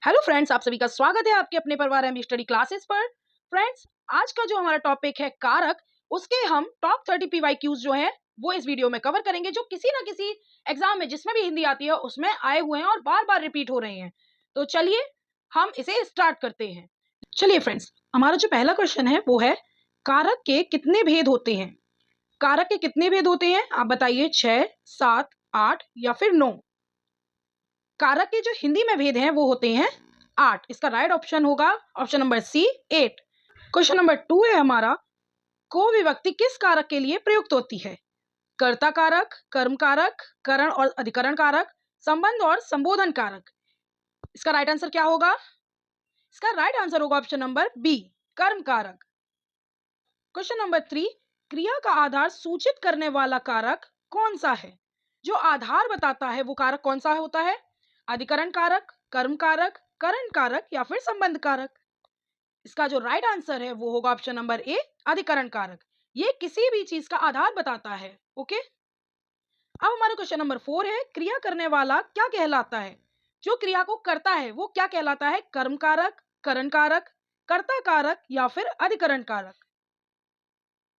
Hello friends, आप सभी का स्वागत है आपके अपने परिवार एमबी स्टडी क्लासेस पर। फ्रेंड्स, आज का जो हमारा टॉपिक है कारक, उसके हम टॉप 30 पीवाईक्यूज जो हैं वो इस वीडियो में कवर करेंगे, जो किसी ना किसी एग्जाम में जिसमें भी हिंदी आती है उसमें आए हुए हैं और बार बार रिपीट हो रहे हैं। तो चलिए हम इसे स्टार्ट करते हैं। चलिए फ्रेंड्स, हमारा जो पहला क्वेश्चन है वो है कारक के कितने भेद होते हैं। कारक के कितने भेद होते हैं आप बताइए, 6, 7, 8 या फिर 9। कारक के जो हिंदी में भेद हैं वो होते हैं 8। इसका राइट ऑप्शन होगा option number C, 8। Question number 2 है हमारा, को विभक्ति किस कारक के लिए प्रयुक्त होती है। कर्ता कारक, कर्म कारक, करण और अधिकरण कारक, संबंध और संबोधन कारक। इसका राइट आंसर क्या होगा? इसका राइट आंसर होगा ऑप्शन नंबर बी, कर्म कारक। क्वेश्चन नंबर 3, क्रिया का आधार सूचित करने वाला कारक कौन सा है। जो आधार बताता है वो कारक कौन सा होता है? अधिकरण कारक, कर्म कारक, करण कारक या फिर संबंध कारक। इसका जो राइट आंसर है वो होगा ऑप्शन नंबर ए, अधिकरण कारक। ये किसी भी चीज का आधार बताता है। ओके, अब हमारा क्वेश्चन नंबर 4 है, क्रिया करने वाला क्या कहलाता है। जो क्रिया को करता है वो क्या कहलाता है? कर्म कारक, करण कारक, कर्ता कारक या फिर अधिकरण कारक।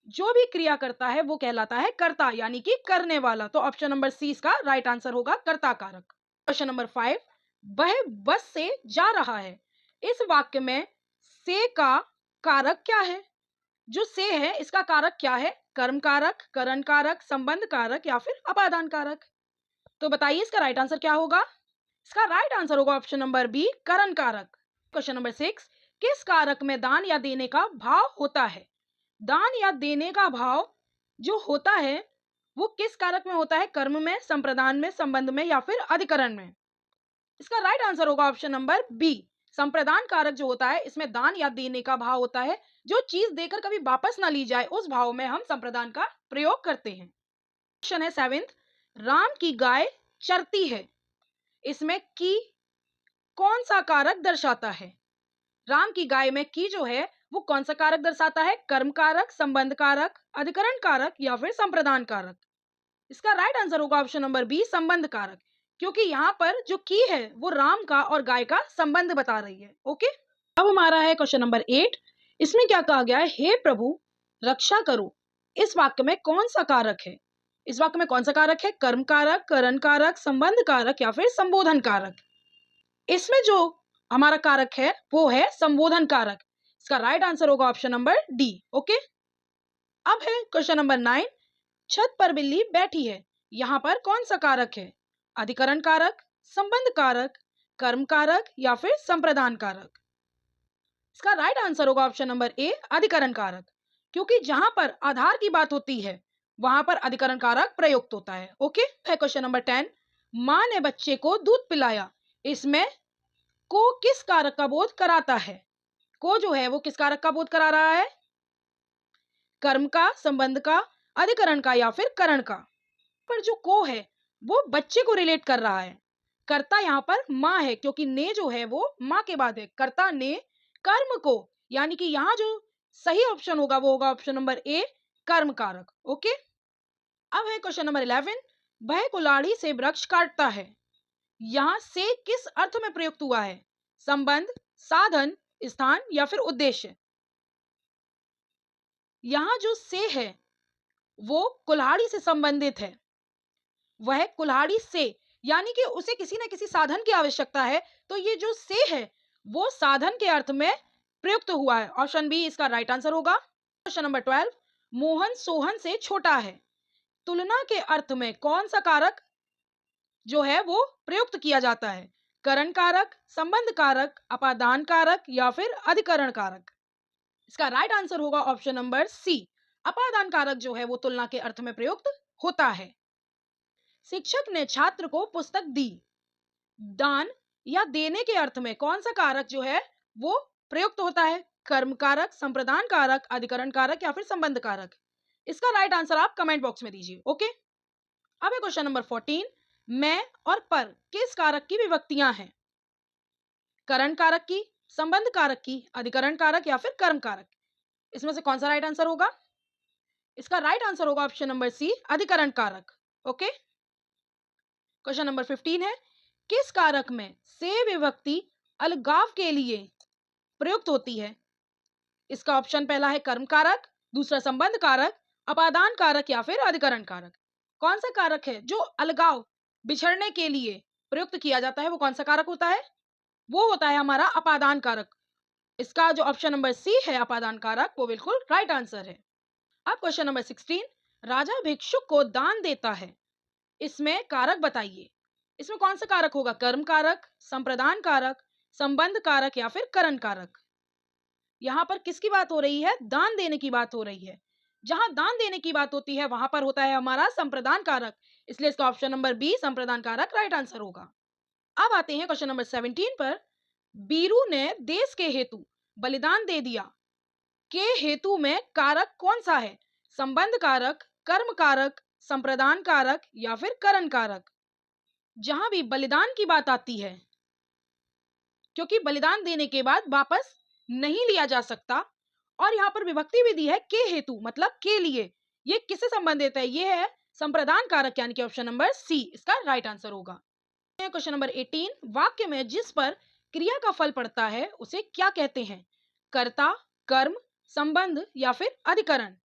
जो भी क्रिया करता है वो कहलाता है कर्ता, यानी कि करने वाला। तो ऑप्शन नंबर सी इसका राइट आंसर होगा, कर्ता कारक। क्वेश्चन नंबर 5, वह बस से जा रहा है। इस वाक्य में से का कारक क्या है? जो से है इसका कारक क्या है? कर्म कारक, करण कारक, संबंध कारक या फिर अपादान कारक। तो बताइए इसका राइट आंसर क्या होगा? इसका राइट आंसर होगा ऑप्शन नंबर बी, करण कारक। क्वेश्चन नंबर 6, किस कारक में दान या देने का भाव होता है। दान या देने का भाव जो होता है वो किस कारक में होता है? कर्म में, संप्रदान में, संबंध में या फिर अधिकरण में। इसका राइट आंसर होगा ऑप्शन नंबर बी, संप्रदान कारक जो होता है इसमें दान या देने का भाव होता है। जो चीज देकर कभी वापस ना ली जाए उस भाव में हम संप्रदान का प्रयोग करते हैं। क्वेश्चन है 7, राम की गाय चरती है। इसमें की कौन सा कारक दर्शाता है? राम की गाय में की जो है वो कौन सा कारक दर्शाता है? कर्म कारक, संबंध कारक, अधिकरण कारक या फिर संप्रदान कारक। इसका राइट आंसर होगा ऑप्शन नंबर बी, संबंध कारक, क्योंकि यहाँ पर जो की है वो राम का और गाय का संबंध बता रही है। ओके, अब हमारा है क्वेश्चन नंबर 8। इसमें क्या कहा गया है? हे प्रभु रक्षा करो। इस वाक्य में कौन सा कारक है? इस वाक्य में कौन सा कारक है? कर्म कारक, करण कारक, संबंध कारक या फिर संबोधन कारक। इसमें जो हमारा कारक है वो है संबोधन कारक। इसका राइट आंसर होगा ऑप्शन नंबर डी। ओके, अब है क्वेश्चन नंबर 9, छत पर बिल्ली बैठी है। यहाँ पर कौन सा कारक है? अधिकरण कारक, संबंध कारक, कर्म कारक या फिर संप्रदान कारक। इसका राइट आंसर होगा ऑप्शन नंबर ए, अधिकरण कारक, क्योंकि जहां पर आधार की बात होती है वहां पर अधिकरण कारक प्रयुक्त होता है। ओके, है क्वेश्चन नंबर 10, माँ ने बच्चे को दूध पिलाया। इसमें को किस कारक का बोध कराता है? को जो है वो किस कारक का बोध करा रहा है? कर्म का, संबंध का, अधिकरण का या फिर करण का। पर जो को है वो बच्चे को रिलेट कर रहा है। कर्ता यहाँ पर माँ है, क्योंकि ने जो है वो माँ के बाद है। कर्ता ने कर्म को, यानी कि यहाँ जो सही ऑप्शन होगा वो होगा ऑप्शन नंबर ए, कर्म कारक। ओके, अब है क्वेश्चन नंबर 11, वह कुल्हाड़ी से वृक्ष काटता है। यहाँ से किस अर्थ में प्रयुक्त हुआ है? संबंध, साधन, स्थान या फिर उद्देश्य। यहाँ जो से है वो कुल्हाड़ी से संबंधित है। वह कुल्हाड़ी से, यानी कि उसे किसी न किसी साधन की आवश्यकता है, तो ये जो से है वो साधन के अर्थ में प्रयुक्त हुआ है। ऑप्शन बी इसका राइट आंसर होगा। क्वेश्चन नंबर 12, मोहन सोहन से छोटा है। तुलना के अर्थ में कौन सा कारक जो है वो प्रयुक्त किया जाता है? करण कारक, संबंध कारक, अपादान कारक या फिर अधिकरण कारक। इसका राइट आंसर होगा ऑप्शन नंबर सी, अपादान कारक जो है वो तुलना के अर्थ में प्रयुक्त होता है। शिक्षक ने छात्र को पुस्तक दी। दान या देने के अर्थ में कौन सा कारक जो है वो प्रयुक्त होता है? कर्म कारक, संप्रदान कारक, अधिकरण कारक या फिर संबंध कारक। इसका राइट आंसर आप कमेंट बॉक्स में दीजिए। ओके, अब है क्वेश्चन नंबर 14, मैं और पर किस कारक की विभक्तियां हैं? करण कारक की, संबंध कारक की, अधिकरण कारक या फिर कर्म कारक। इसमें से कौन सा राइट आंसर होगा? इसका राइट आंसर होगा ऑप्शन नंबर सी, अधिकरण कारक। ओके, क्वेश्चन नंबर 15 है, किस कारक में से विभक्ति अलगाव के लिए प्रयुक्त होती है? इसका ऑप्शन पहला है कर्म कारक, दूसरा संबंध कारक, अपादान कारक या फिर अधिकरण कारक। कौन सा कारक है जो अलगाव, बिछड़ने के लिए प्रयुक्त किया जाता है? वो कौन सा कारक होता है? वो होता है हमारा अपादान कारक। इसका जो ऑप्शन नंबर सी है अपादान कारक, वो बिल्कुल राइट आंसर है। अब क्वेश्चन नंबर 16, राजा भिक्षुक को दान देता है, इसमें कारक बताइए। इसमें कौन सा कारक होगा? कर्म कारक, संप्रदान कारक, संबंध कारक या फिर करण कारक? यहाँ पर किसकी बात हो रही है? दान देने की बात हो रही है। जहां दान देने की बात होती है वहां पर होता है हमारा संप्रदान कारक, इसलिए इसका ऑप्शन नंबर बी संप्रदान कारक राइट आंसर होगा। अब आते हैं क्वेश्चन नंबर 17 पर। बीरू ने देश के हेतु बलिदान दे दिया के हेतु में कारक कौन सा है? संबंध कारक, कर्म कारक, संप्रदान कारक या फिर करण कारक? जहां भी बलिदान की बात आती है, क्योंकि बलिदान देने के बाद वापस नहीं लिया जा सकता, और यहाँ पर विभक्ति भी दी है के हेतु, मतलब के लिए। ये किससे संबंधित है? ये है संप्रदान कारक, यानी कि ऑप्शन नंबर सी इसका राइट आंसर होगा। क्वेश्चन नंबर 18, वाक्य में जिस पर क्रिया का फल पड़ता है उसे क्या कहते हैं? कर्ता, कर्म, संबंध या फिर अधिकरण?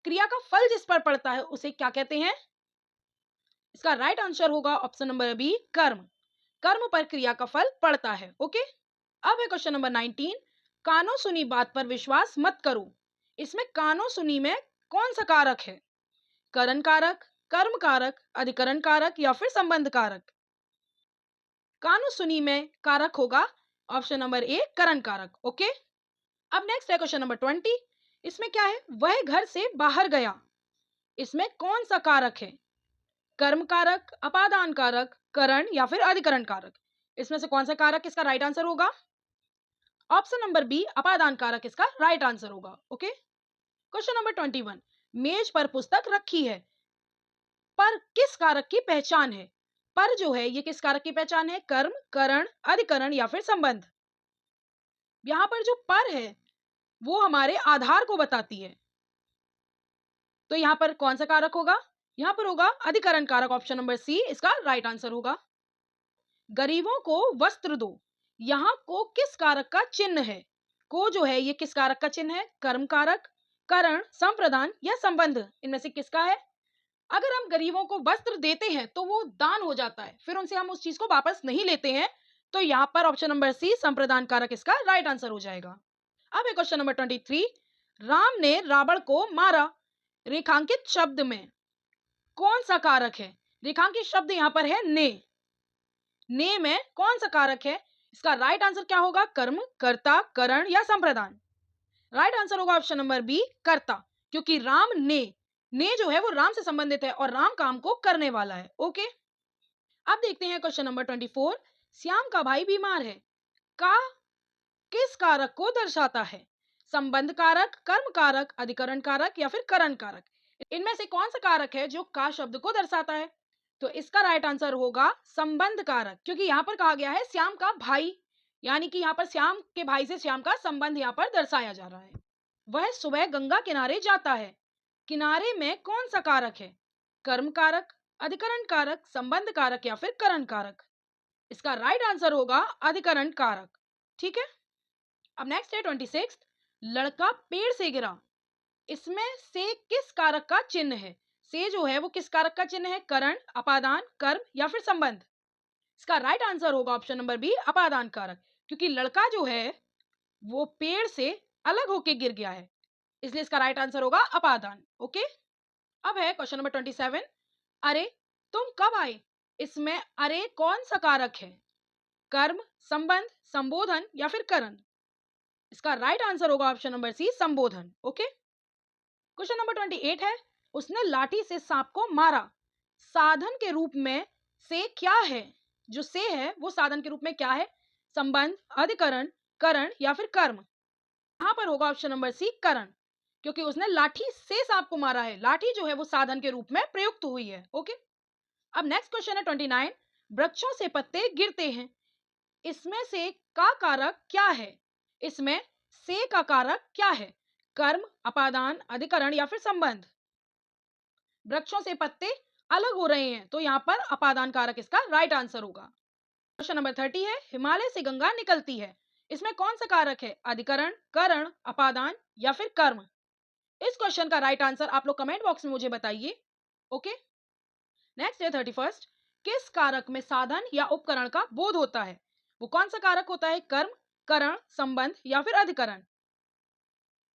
क्रिया का फल जिस पर पड़ता है उसे क्या कहते हैं? इसका राइट आंसर होगा ऑप्शन नंबर बी कर्म। कर्म पर क्रिया का फल पड़ता है। ओके, अब है क्वेश्चन नंबर 19, कानो सुनी बात पर विश्वास मत करो, इसमें कानो सुनी में कौन सा कारक है? करण कारक, कर्म कारक, अधिकरण कारक या फिर संबंध कारक? कानो सुनी में कारक होगा ऑप्शन नंबर ए करण कारक। ओके, अब नेक्स्ट है क्वेश्चन नंबर 20, इसमें क्या है? वह घर से बाहर गया, इसमें कौन सा कारक है? कर्म कारक, अपादान कारक, करण या फिर अधिकरण कारक? इसमें से कौन सा कारक इसका राइट आंसर होगा? ऑप्शन नंबर बी अपादान कारक इसका राइट आंसर होगा। ओके, क्वेश्चन नंबर 21, मेज पर पुस्तक रखी है, पर किस कारक की पहचान है? पर जो है ये किस कारक की पहचान है? कर्म, करण, अधिकरण या फिर संबंध? यहां पर जो पर है वो हमारे आधार को बताती है, तो यहां पर कौन सा कारक होगा? यहां पर होगा अधिकरण कारक, ऑप्शन नंबर सी इसका राइट आंसर होगा। गरीबों को वस्त्र दो, यहां को किस कारक का चिन्ह है? को जो है ये किस कारक का चिन्ह है? कर्म कारक, करण, संप्रदान या संबंध? इनमें से किसका है? अगर हम गरीबों को वस्त्र देते हैं तो वो दान हो जाता है, फिर उनसे हम उस चीज को वापस नहीं लेते हैं, तो यहाँ पर ऑप्शन नंबर सी संप्रदान कारक इसका राइट आंसर हो जाएगा। अब है क्वेश्चन नंबर 23, राम ने रावण को मारा, रेखांकित शब्द में कौन सा कारक है? रेखांकित शब्द यहाँ पर है ने में कौन सा कारक है? इसका राइट आंसर क्या होगा? कर्म, कर्ता, करण या संप्रदान? राइट आंसर होगा ऑप्शन नंबर बी कर्ता, क्योंकि राम ने जो है वो राम से संबंधित है और राम काम को करने वाला है। ओके, अब देखते हैं क्वेश्चन नंबर 24, श्याम का भाई बीमार है का किस कारक को दर्शाता है? संबंध कारक, कर्म कारक, अधिकरण कारक या फिर करण कारक? इनमें से कौन सा कारक है जो का शब्द को दर्शाता है? तो इसका राइट आंसर होगा संबंध कारक, क्योंकि यहाँ पर कहा गया है श्याम का भाई, यानी कि यहाँ पर श्याम के भाई से श्याम का संबंध यहाँ पर दर्शाया जा रहा है। वह सुबह गंगा किनारे जाता है, किनारे में कौन सा कारक है? कर्म कारक, अधिकरण कारक, संबंध कारक या फिर करण कारक? इसका राइट आंसर होगा अधिकरण कारक। ठीक है, अब नेक्स्ट है 26, लड़का पेड़ से गिरा, इसमें से किस कारक का चिन्ह है? से जो है वो किस कारक का चिन्ह है? करण, अपादान, कर्म या फिर संबंध? इसका राइट आंसर होगा ऑप्शन नंबर बी अपादान कारक, क्योंकि लड़का जो है वो पेड़ से अलग होके गिर गया है, इसलिए इसका राइट आंसर होगा अपादान। ओके, अब है क्वेश्चन नंबर 27, अरे तुम कब आए, इसमें अरे कौन सा कारक है? कर्म, संबंध, संबोधन या फिर करण? इसका राइट आंसर होगा ऑप्शन नंबर सी संबोधन। ओके, क्वेश्चन नंबर 28 है, उसने लाठी से सांप को मारा, साधन के रूप में से क्या है? जो से है वो साधन के रूप में क्या है? संबंध, अधिकरण, करण या फिर कर्म? यहाँ पर होगा ऑप्शन नंबर सी करण, क्योंकि उसने लाठी से सांप को मारा है, लाठी जो है वो साधन के रूप में प्रयुक्त हुई है। ओके, अब नेक्स्ट क्वेश्चन है 29, वृक्षों से पत्ते गिरते हैं, इसमें से का कारक क्या है? इसमें से का कारक क्या है? कर्म, अपादान, अधिकरण या फिर संबंध? वृक्षों से पत्ते अलग हो रहे हैं, तो यहाँ पर अपादान कारक इसका राइट आंसर होगा। क्वेश्चन नंबर 30 है, हिमालय से गंगा निकलती है, इसमें कौन सा कारक है? अधिकरण, करण, अपादान या फिर कर्म? इस क्वेश्चन का राइट आंसर आप लोग कमेंट बॉक्स में मुझे बताइए। ओके, नेक्स्ट है 31st, किस कारक में साधन या उपकरण का बोध होता है? वो कौन सा कारक होता है? कर्म, करण, संबंध या फिर अधिकरण?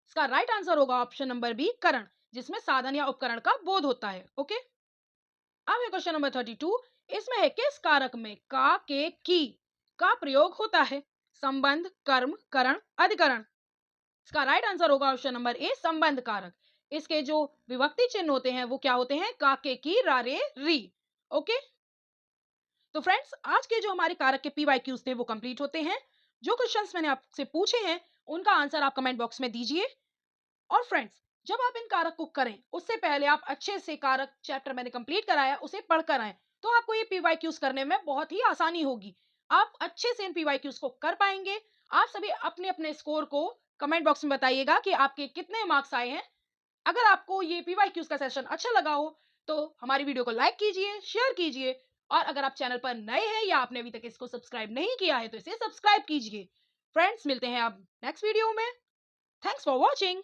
इसका राइट आंसर होगा ऑप्शन नंबर बी, करण, जिसमें साधन या उपकरण का बोध होता है। ओके, अब है क्वेश्चन नंबर 32, इसमें है किस कारक में का, के, की का प्रयोग होता है? संबंध, कर्म, करण, अधिकरण? इसका राइट आंसर होगा ऑप्शन नंबर ए, संबंध कारक। इसके जो विभक्ति चिन्ह होते हैं वो क्या होते हैं? का, के, की, रा, रे, री। ओके, तो फ्रेंड्स आज के जो हमारे कारक के पीवाईक्यूज थे वो कंप्लीट होते हैं। जो क्वेश्चंस मैंने आपसे पूछे हैं उनका आंसर आप कमेंट बॉक्स में दीजिए। और फ्रेंड्स जब आप इन कारक को करें उससे पहले आप अच्छे से कारक चैप्टर मैंने कंप्लीट कराया उसे पढ़कर आए, तो आपको ये पीवाईक्यूज करने में बहुत ही आसानी होगी। आप अच्छे से इन पीवाईक्यूज को कर पाएंगे। आप सभी अपने अपने स्कोर को कमेंट बॉक्स में बताइएगा कि आपके कितने मार्क्स आए हैं। अगर आपको ये पीवाईक्यूज का सेशन अच्छा लगा हो तो हमारी वीडियो को लाइक कीजिए, शेयर कीजिए, और अगर आप चैनल पर नए हैं या आपने अभी तक इसको सब्सक्राइब नहीं किया है तो इसे सब्सक्राइब कीजिए। फ्रेंड्स मिलते हैं अब नेक्स्ट वीडियो में। Thanks for watching.